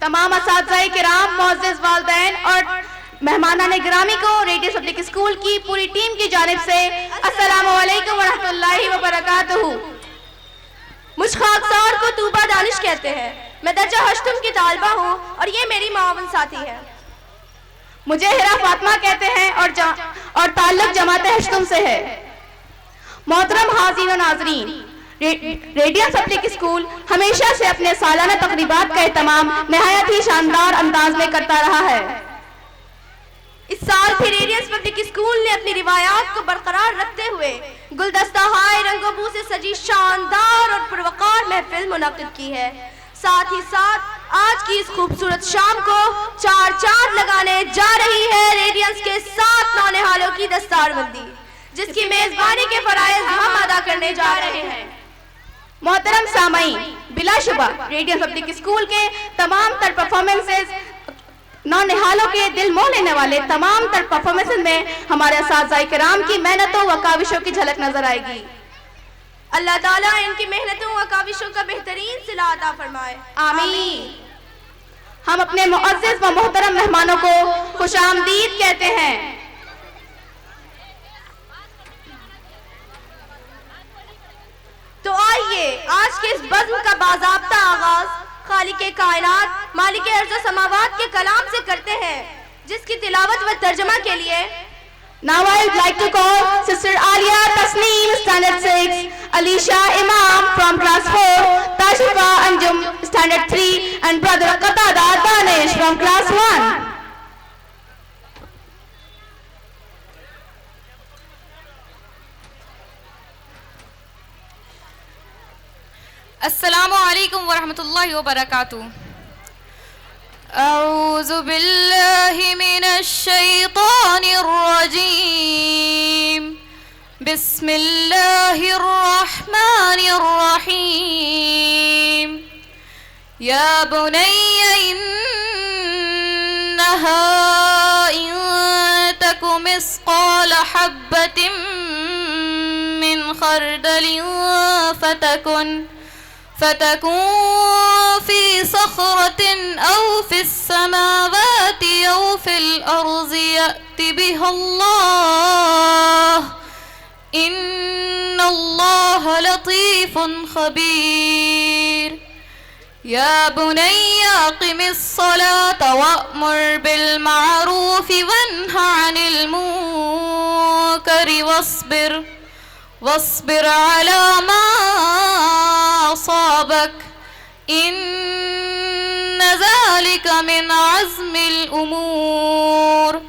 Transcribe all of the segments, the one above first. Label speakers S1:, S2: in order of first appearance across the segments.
S1: تمام اساتذہ کرام، معزز والدین اور مہمانان گرامی کو ریڈیس پبلک اسکول کی پوری ٹیم کی جانب سے السلام علیکم ورحمۃ اللہ وبرکاتہ۔
S2: مجھ خاکسار کو طوبہ دانش کہتے ہیں۔ میں درجہ ہشتم کی طالبہ ہوں اور یہ میری معاون ساتھی ہے۔
S1: مجھے ہرا فاطمہ کہتے ہیں اور تعلق جماعت ہشتم سے ہے۔ محترم حاضرین و ناظرین، ریڈینس پبلک اسکول ہمیشہ سے اپنے سالانہ تقریبات کا اہتمام نہایت ہی شاندار انداز میں کرتا رہا ہے۔
S2: اس سال بھی ریڈینس پبلک اسکول نے اپنی روایات کو برقرار رکھتے ہوئے گلدستہ ہائے رنگ و بو سے سجی شاندار اور پروقار محفل منعقد کی ہے۔ ساتھ ہی ساتھ آج کی اس خوبصورت شام کو چار چاند لگانے جا رہی ہے ریڈینس کے 7 نونہالوں کی دستار بندی، جس کی میزبانی کے فرائض ہم ادا کرنے جا رہے ہیں۔
S1: محترم سامعین، بلا شبہ ریڈینس پبلک اسکول کے تمام تر پرفارمنسز، نونہالوں کے دل موہ لینے والے تمام تر پرفارمنسز میں ہمارے اساتذہ کرام کی محنتوں و کاوشوں کی جھلک نظر آئے گی۔
S2: اللہ تعالیٰ ان کی محنتوں و کاوشوں کا بہترین صلہ عطا فرمائے،
S1: آمین۔ ہم اپنے معزز و محترم مہمانوں کو خوش آمدید کہتے ہیں۔
S2: تو آئیے آج کے اس بزم کا باضابطہ آغاز خالق کائنات مالک ارض و سماوات کے کلام سے کرتے ہیں، جس کی تلاوت و ترجمہ کے لیے
S1: Now I would like to call Sister Alia Tasneem, Standard 6, Alisha Imam from Class 4, Tashifa Anjum, Standard 3, and Brother Qatada Danish from Class 1.
S3: السلام علیکم ورحمۃ اللہ وبرکاتہ۔ اعوذ باللہ من الشیطان الرجیم، بسم اللہ الرحمن الرحیم۔ یا بنی انہا ان تک مثقال حبۃ من خردل فتكن في صخرة أو في السماوات أو في الأرض يأت بها الله إن الله لطيف خبير۔ يا بني أقم الصلاة وأمر بالمعروف وانه عن المنكر واصبر على ما أصابك إن ذلك من عزم الأمور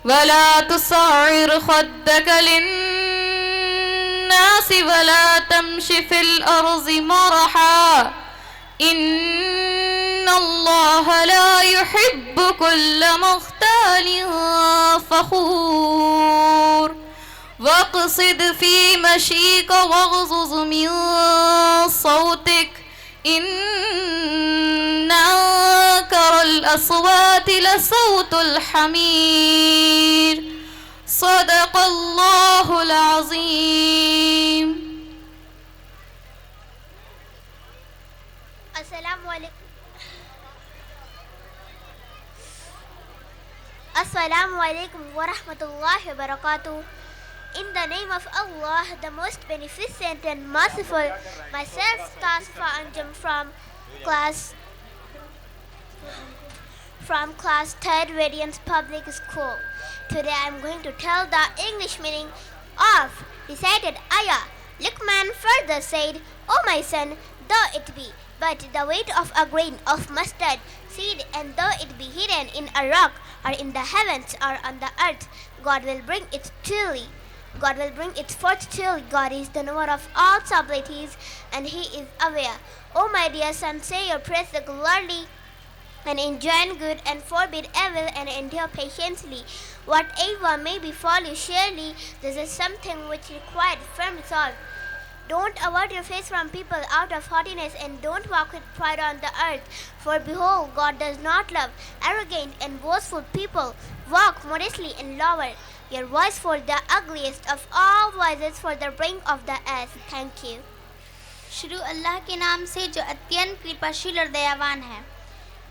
S3: ولا تصعر خدك للناس ولا تمش في الأرض مرحا إن الله لا يحب كل مختال فخور واقصد في مشيك واغضض من صوتك إن أنكر الأصوات لصوت الحمير صدق الله العظيم۔
S4: Assalamu alaikum wa rahmatullahi wa barakatuh. In the name of Allah, the most beneficent and merciful, myself, Tasfa Anjum from class 3rd Radiance Public School. Today I am going to tell the English meaning of recited ayah. Luqman further said, O my son, though it be but the weight of a grain of mustard seed, and though it be hidden in a rock, or in the heavens, or on the earth, God will bring it forth truly. God is the knower of all abilities, and He is aware. O my dear son, say your prayers regularly, and enjoin good, and forbid evil, and endure patiently. Whatever may befall you, surely this is something which required firm resolve. Don't avert your face from people out of haughtiness, and don't walk with pride on the earth. For behold, God does not love arrogant and boastful people. Walk modestly and lower your voice for the ugliest of all voices, for the brink of the ass. Thank you.
S5: شروع اللہ کے نام سے جو اتین کرپاشیل اور دیاوان ہے۔